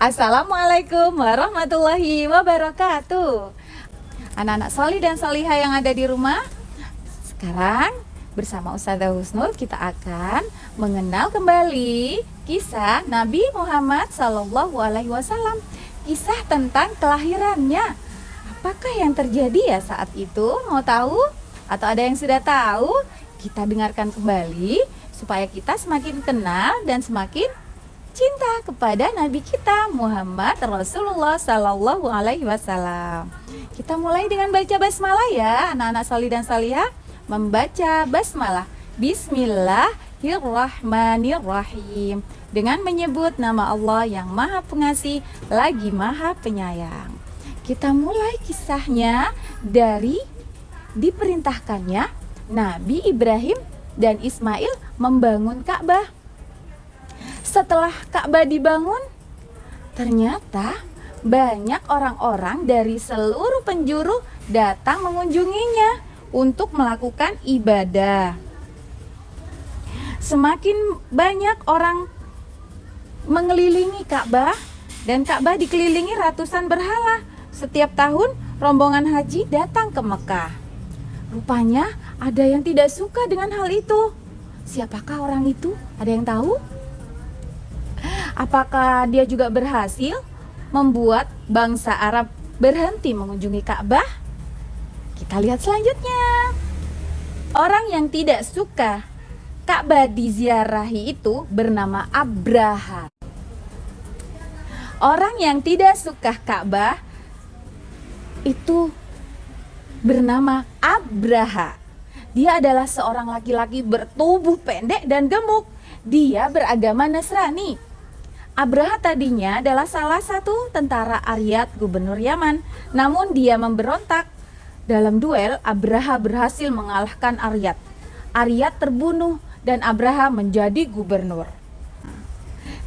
Assalamualaikum warahmatullahi wabarakatuh. Anak-anak solih dan solihah yang ada di rumah, sekarang bersama Ustazah Husnul kita akan mengenal kembali kisah Nabi Muhammad SAW. Kisah tentang kelahirannya. Apakah yang terjadi ya saat itu? Mau tahu? Atau ada yang sudah tahu? Kita dengarkan kembali supaya kita semakin kenal dan semakin cinta kepada Nabi kita Muhammad Rasulullah Sallallahu Alaihi Wasallam. Kita mulai dengan baca basmalah ya, anak-anak salih dan salihah. Membaca basmalah. Bismillahirrahmanirrahim. Dengan menyebut nama Allah yang Maha Pengasih lagi Maha Penyayang. Kita mulai kisahnya dari diperintahkannya Nabi Ibrahim dan Ismail membangun Ka'bah. Setelah Ka'bah dibangun, ternyata banyak orang-orang dari seluruh penjuru datang mengunjunginya untuk melakukan ibadah. Semakin banyak orang mengelilingi Ka'bah dan Ka'bah dikelilingi ratusan berhala. Setiap tahun rombongan haji datang ke Mekah. Rupanya ada yang tidak suka dengan hal itu. Siapakah orang itu? Ada yang tahu? Apakah dia juga berhasil membuat bangsa Arab berhenti mengunjungi Ka'bah? Kita lihat selanjutnya. Orang yang tidak suka Ka'bah diziarahi itu bernama Abraha. Orang yang tidak suka Ka'bah itu bernama Abraha. Dia adalah seorang laki-laki bertubuh pendek dan gemuk. Dia beragama Nasrani. Abraha tadinya adalah salah satu tentara Aryad gubernur Yaman. Namun dia memberontak. Dalam duel, Abraha berhasil mengalahkan Aryad. Aryad terbunuh dan Abraha menjadi gubernur.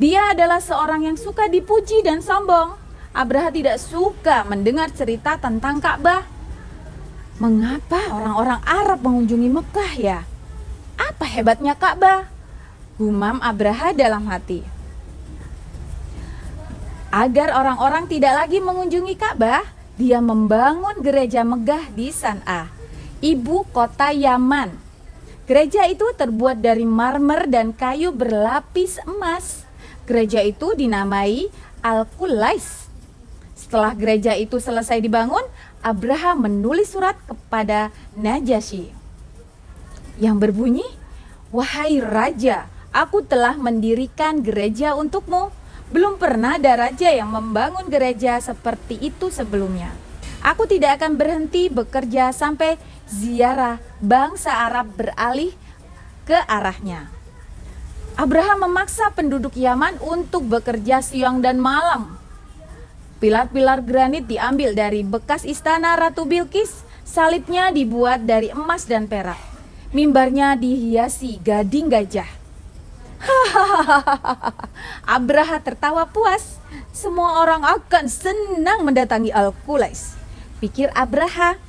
Dia adalah seorang yang suka dipuji dan sombong. Abraha tidak suka mendengar cerita tentang Ka'bah. Mengapa orang-orang Arab mengunjungi Mekah ya? Apa hebatnya Ka'bah? Gumam Abraha dalam hati. Agar orang-orang tidak lagi mengunjungi Ka'bah, dia membangun gereja megah di San'a, ibu kota Yaman. Gereja itu terbuat dari marmer dan kayu berlapis emas. Gereja itu dinamai Al-Qulais. Setelah gereja itu selesai dibangun, Abraham menulis surat kepada Najasyi yang berbunyi, "Wahai raja, aku telah mendirikan gereja untukmu. Belum pernah ada raja yang membangun gereja seperti itu sebelumnya. Aku tidak akan berhenti bekerja sampai ziarah bangsa Arab beralih ke arahnya." Abraham memaksa penduduk Yaman untuk bekerja siang dan malam. Pilar-pilar granit diambil dari bekas istana Ratu Bilqis. Salibnya dibuat dari emas dan perak. Mimbarnya dihiasi gading gajah. Abraha tertawa puas. Semua orang akan senang mendatangi Al-Qulais. Pikir Abraha,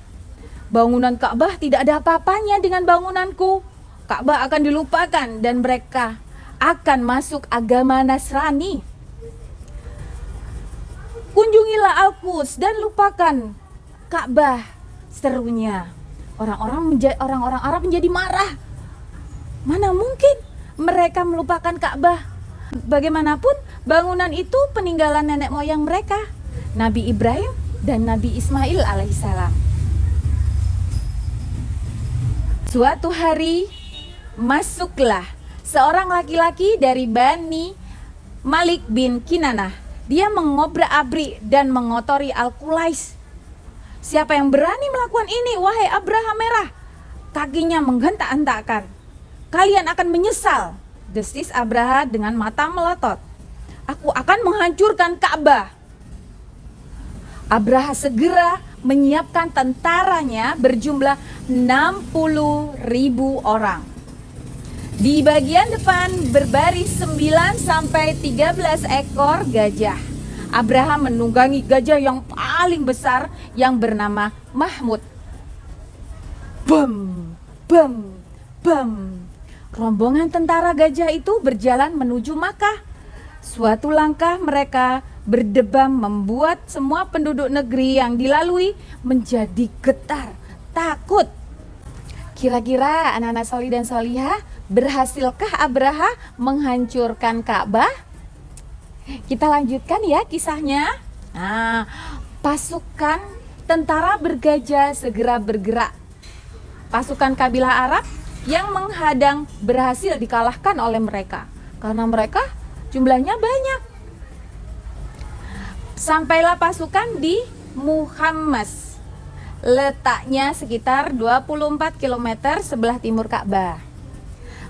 bangunan Ka'bah tidak ada apa-apanya dengan bangunanku. Ka'bah akan dilupakan dan mereka akan masuk agama Nasrani. Kunjungilah Al-Quds dan lupakan Ka'bah, serunya. Orang-orang Arab menjadi marah. Mana mungkin mereka melupakan Ka'bah? Bagaimanapun bangunan itu peninggalan nenek moyang mereka, Nabi Ibrahim dan Nabi Ismail alaihissalam. Suatu hari masuklah seorang laki-laki dari Bani Malik bin Kinanah. Dia mengobrak-abrik dan mengotori Al-Qulais. Siapa yang berani melakukan ini, wahai Abraha merah? Kakinya menghentak-hentakkan. Kalian akan menyesal, desis Abraha dengan mata melotot. Aku akan menghancurkan Ka'bah. Abraha segera menyiapkan tentaranya berjumlah 60.000 orang. Di bagian depan berbaris 9 sampai 13 ekor gajah. Abraham menunggangi gajah yang paling besar yang bernama Mahmud. Bam, bam, bam. Rombongan tentara gajah itu berjalan menuju Makkah. Suatu langkah mereka berdebam membuat semua penduduk negeri yang dilalui menjadi getar, takut. Kira-kira anak-anak solih dan solihah, berhasilkah Abraha menghancurkan Ka'bah? Kita lanjutkan ya kisahnya. Nah, pasukan tentara bergajah segera bergerak. Pasukan kabilah Arab yang menghadang berhasil dikalahkan oleh mereka karena mereka jumlahnya banyak. Sampailah pasukan di Muhammas, letaknya sekitar 24 km sebelah timur Ka'bah.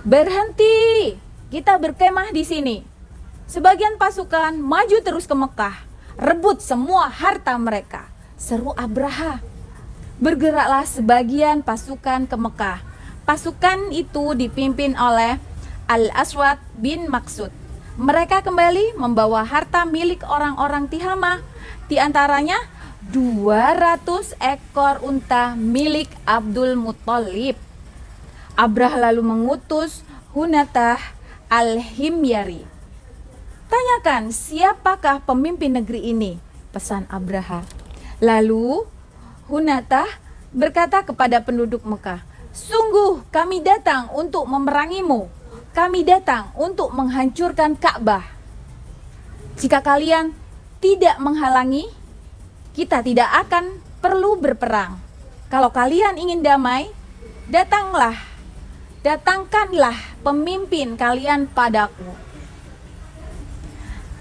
Berhenti, kita berkemah di sini. Sebagian pasukan maju terus ke Mekah, rebut semua harta mereka, seru Abraha. Bergeraklah sebagian pasukan ke Mekah. Pasukan itu dipimpin oleh Al-Aswad bin Maksud. Mereka kembali membawa harta milik orang-orang Tihamah, di antaranya 200 ekor unta milik Abdul Muthalib. Abraha lalu mengutus Hunatah al-Himyari. Tanyakan siapakah pemimpin negeri ini, pesan Abraha. Lalu Hunatah berkata kepada penduduk Mekah, sungguh kami datang untuk memerangimu. Kami datang untuk menghancurkan Ka'bah. Jika kalian tidak menghalangi, kita tidak akan perlu berperang. Kalau kalian ingin damai, datangkanlah pemimpin kalian padaku.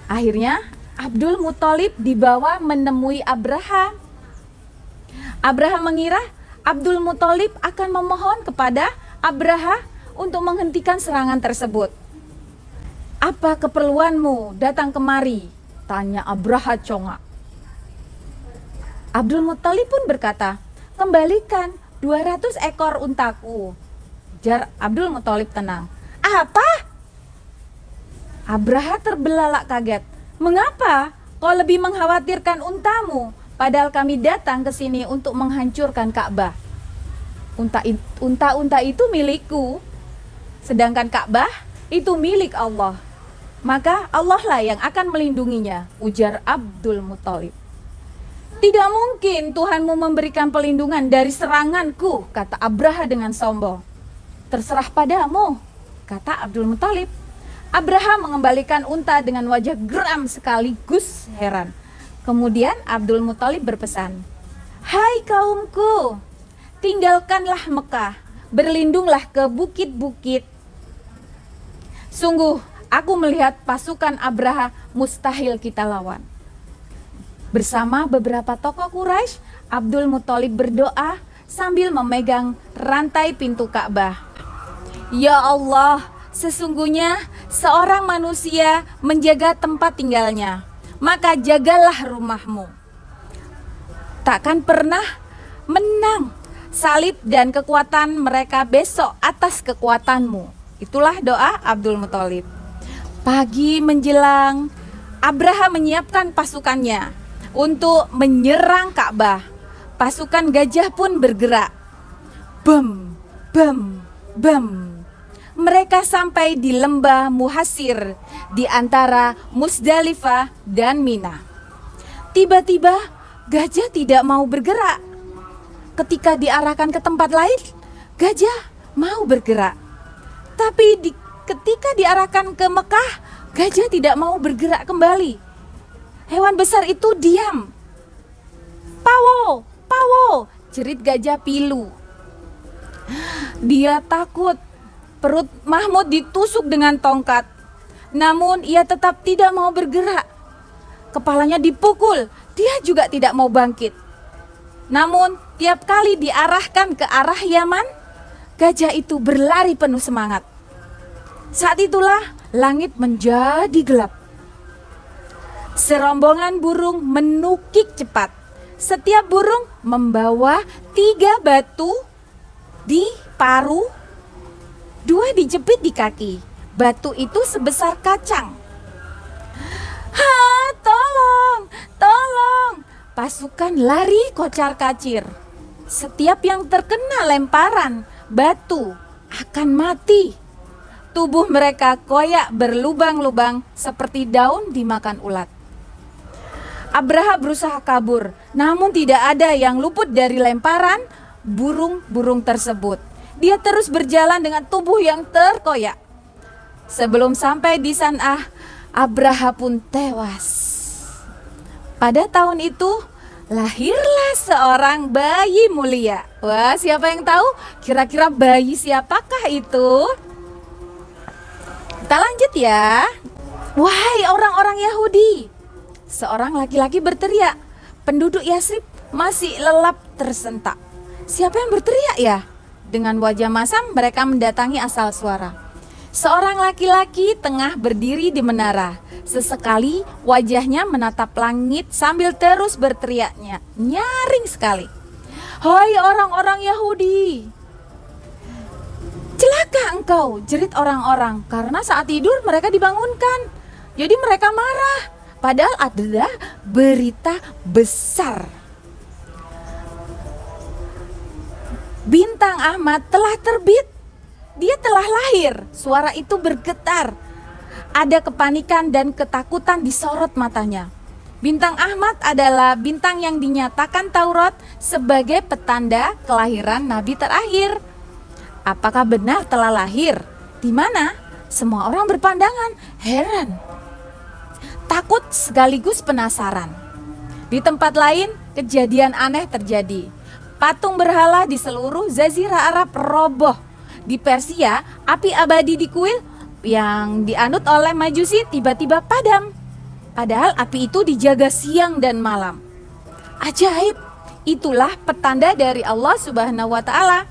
Akhirnya Abdul Muthalib dibawa menemui Abraha. Abraha mengira Abdul Muthalib akan memohon kepada Abraha untuk menghentikan serangan tersebut. Apa keperluanmu datang kemari? Tanya Abraha congak. Abdul Muthalib pun berkata, kembalikan 200 ekor untaku. Jar Abdul Muthalib tenang. Apa? Abraha terbelalak kaget. Mengapa kau lebih mengkhawatirkan untamu? Padahal kami datang ke sini untuk menghancurkan Ka'bah. Unta-unta itu milikku. Sedangkan Ka'bah itu milik Allah. Maka Allah lah yang akan melindunginya, ujar Abdul Muthalib. Tidak mungkin Tuhanmu memberikan perlindungan dari seranganku, kata Abraha dengan sombong. Terserah padamu, kata Abdul Muthalib. Abraha mengembalikan unta dengan wajah geram sekaligus heran. Kemudian Abdul Muthalib berpesan, hai kaumku, tinggalkanlah Mekah, berlindunglah ke bukit-bukit. Sungguh, aku melihat pasukan Abraha mustahil kita lawan. Bersama beberapa tokoh Quraisy, Abdul Muthalib berdoa sambil memegang rantai pintu Ka'bah. Ya Allah, sesungguhnya seorang manusia menjaga tempat tinggalnya, maka jagalah rumahmu. Takkan pernah menang salib dan kekuatan mereka besok atas kekuatanmu. Itulah doa Abdul Muthalib. Pagi menjelang, Abraha menyiapkan pasukannya untuk menyerang Ka'bah. Pasukan gajah pun bergerak. Bam, bam, bam. Mereka sampai di lembah Muhasir di antara Musdalifah dan Mina. Tiba-tiba gajah tidak mau bergerak. Ketika diarahkan ke tempat lain, gajah mau bergerak. Tapi ketika diarahkan ke Mekah, gajah tidak mau bergerak kembali. Hewan besar itu diam. Pawo, pawo, jerit gajah pilu. Dia takut. Perut Mahmud ditusuk dengan tongkat. Namun ia tetap tidak mau bergerak. Kepalanya dipukul, dia juga tidak mau bangkit. Namun tiap kali diarahkan ke arah Yaman, gajah itu berlari penuh semangat. Saat itulah langit menjadi gelap. Serombongan burung menukik cepat. Setiap burung membawa 3 batu di paruh, 2 dijepit di kaki. Batu itu sebesar kacang. Ha, tolong, tolong. Pasukan lari kocar-kacir. Setiap yang terkena lemparan batu akan mati. Tubuh mereka koyak berlubang-lubang seperti daun dimakan ulat. Abraha berusaha kabur, namun tidak ada yang luput dari lemparan burung-burung tersebut. Dia terus berjalan dengan tubuh yang terkoyak. Sebelum sampai di San'ah, Abraha pun tewas. Pada tahun itu, lahirlah seorang bayi mulia. Wah, siapa yang tahu? Kira-kira bayi siapakah itu? Kita lanjut ya. Wahai orang-orang Yahudi, seorang laki-laki berteriak. Penduduk Yatsrib masih lelap tersentak. Siapa yang berteriak ya? Dengan wajah masam mereka mendatangi asal suara. Seorang laki-laki tengah berdiri di menara. Sesekali wajahnya menatap langit sambil terus berteriaknya, nyaring sekali. Hai orang-orang Yahudi, celaka engkau, jerit orang-orang, karena saat tidur mereka dibangunkan. Jadi mereka marah, padahal adalah berita besar. Bintang Ahmad telah terbit. Dia telah lahir. Suara itu bergetar. Ada kepanikan dan ketakutan di sorot matanya. Bintang Ahmad adalah bintang yang dinyatakan Taurat sebagai petanda kelahiran Nabi terakhir. Apakah benar telah lahir? Di mana? Semua orang berpandangan heran, takut sekaligus penasaran. Di tempat lain, kejadian aneh terjadi. Patung berhala di seluruh Jazirah Arab roboh. Di Persia, api abadi di kuil yang dianut oleh Majusi tiba-tiba padam. Padahal api itu dijaga siang dan malam. Ajaib, itulah petanda dari Allah Subhanahu wa Ta'ala.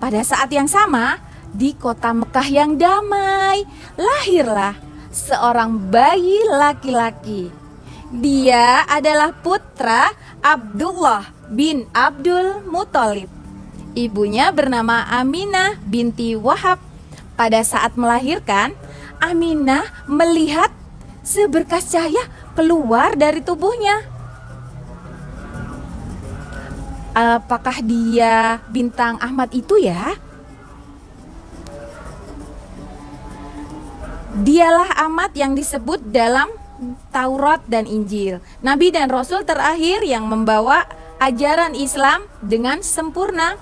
Pada saat yang sama, di kota Mekah yang damai, lahirlah seorang bayi laki-laki. Dia adalah putra Abdullah bin Abdul Muthalib. Ibunya bernama Aminah binti Wahab. Pada saat melahirkan, Aminah melihat seberkas cahaya keluar dari tubuhnya. Apakah dia bintang Ahmad itu ya? Dialah Ahmad yang disebut dalam Taurat dan Injil, Nabi dan Rasul terakhir yang membawa ajaran Islam dengan sempurna.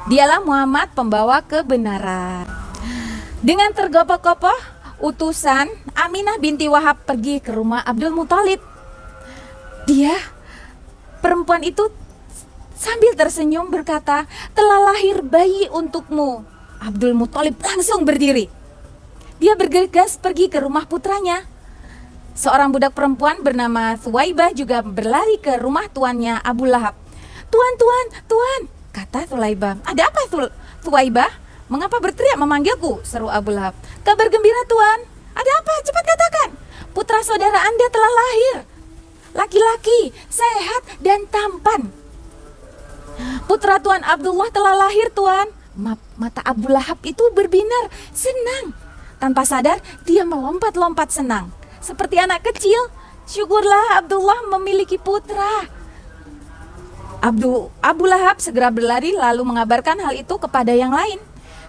Dialah Muhammad pembawa kebenaran. Dengan tergopoh-gopoh, utusan Aminah binti Wahab pergi ke rumah Abdul Muthalib. Dia, perempuan itu sambil tersenyum berkata, telah lahir bayi untukmu. Abdul Muthalib langsung berdiri. Dia bergegas pergi ke rumah putranya. Seorang budak perempuan bernama Thuwaibah juga berlari ke rumah tuannya Abu Lahab. Tuan, kata Thuwaibah. Ada apa Thuwaibah? Mengapa berteriak memanggilku? Seru Abu Lahab. Kabar gembira tuan. Ada apa? Cepat katakan. Putra saudara Anda telah lahir. Laki-laki, sehat dan tampan. Putra tuan Abdullah telah lahir tuan. Mata Abu Lahab itu berbinar, senang. Tanpa sadar dia melompat-lompat senang. Seperti anak kecil, syukurlah Abdullah memiliki putra. Abu Lahab segera berlari lalu mengabarkan hal itu kepada yang lain.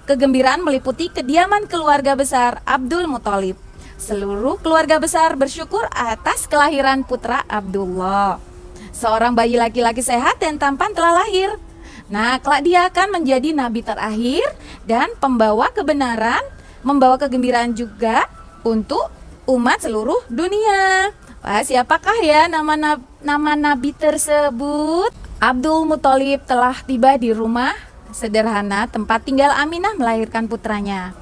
Kegembiraan meliputi kediaman keluarga besar Abdul Muthalib. Seluruh keluarga besar bersyukur atas kelahiran putra Abdullah. Seorang bayi laki-laki sehat dan tampan telah lahir. Nah, kelak dia akan menjadi nabi terakhir dan pembawa kebenaran, membawa kegembiraan juga untuk umat seluruh dunia. Wah, siapakah ya nama nabi tersebut? Abdul Muthalib telah tiba di rumah sederhana tempat tinggal Aminah melahirkan putranya.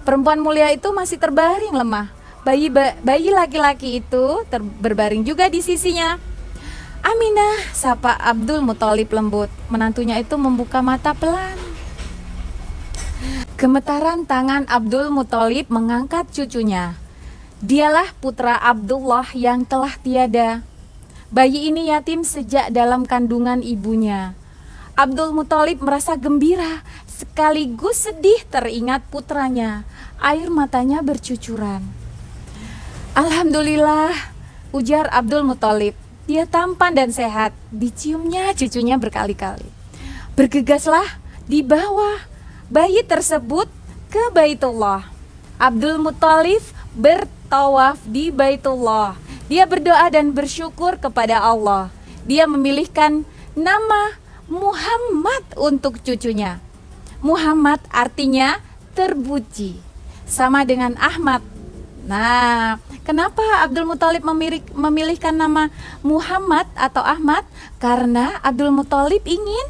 Perempuan mulia itu masih terbaring lemah. Bayi laki-laki itu berbaring juga di sisinya. Aminah, sapa Abdul Muthalib lembut. Menantunya itu membuka mata pelan. Gemetaran tangan Abdul Muthalib mengangkat cucunya. Dialah putra Abdullah yang telah tiada. Bayi ini yatim sejak dalam kandungan ibunya. Abdul Muthalib merasa gembira, sekaligus sedih teringat putranya. Air matanya bercucuran. Alhamdulillah, ujar Abdul Muthalib. Dia tampan dan sehat. Diciumnya cucunya berkali-kali. Bergegaslah dibawa bayi tersebut ke Baitullah. Abdul Muthalib bertawaf di Baitullah. Dia berdoa dan bersyukur kepada Allah. Dia memilihkan nama Muhammad untuk cucunya. Muhammad artinya terpuji, sama dengan Ahmad. Nah, kenapa Abdul Muthalib memilihkan nama Muhammad atau Ahmad? Karena Abdul Muthalib ingin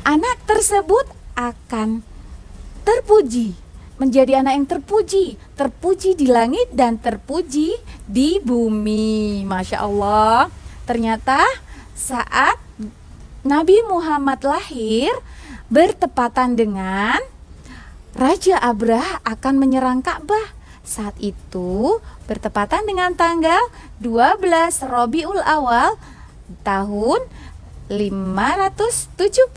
anak tersebut akan terpuji, menjadi anak yang terpuji, terpuji di langit dan terpuji di bumi. Masya Allah. Ternyata saat Nabi Muhammad lahir bertepatan dengan Raja Abrah akan menyerang Ka'bah. Saat itu bertepatan dengan tanggal 12 Rabiul Awal tahun 571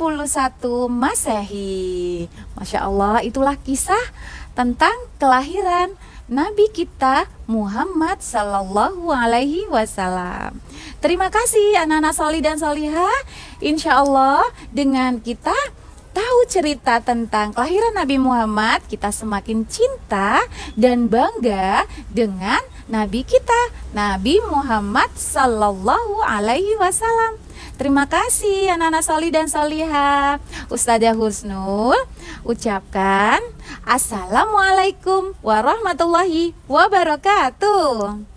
Masehi. Masya Allah, itulah kisah tentang kelahiran Nabi kita Muhammad Sallallahu Alaihi Wasallam. Terima kasih anak-anak solih dan solihah. Insya Allah dengan kita tahu cerita tentang kelahiran Nabi Muhammad, kita semakin cinta dan bangga dengan Nabi kita, Nabi Muhammad Sallallahu Alaihi Wasallam. Terima kasih anak-anak solih dan solihah. Ustazah Husnul ucapkan Assalamualaikum warahmatullahi wabarakatuh.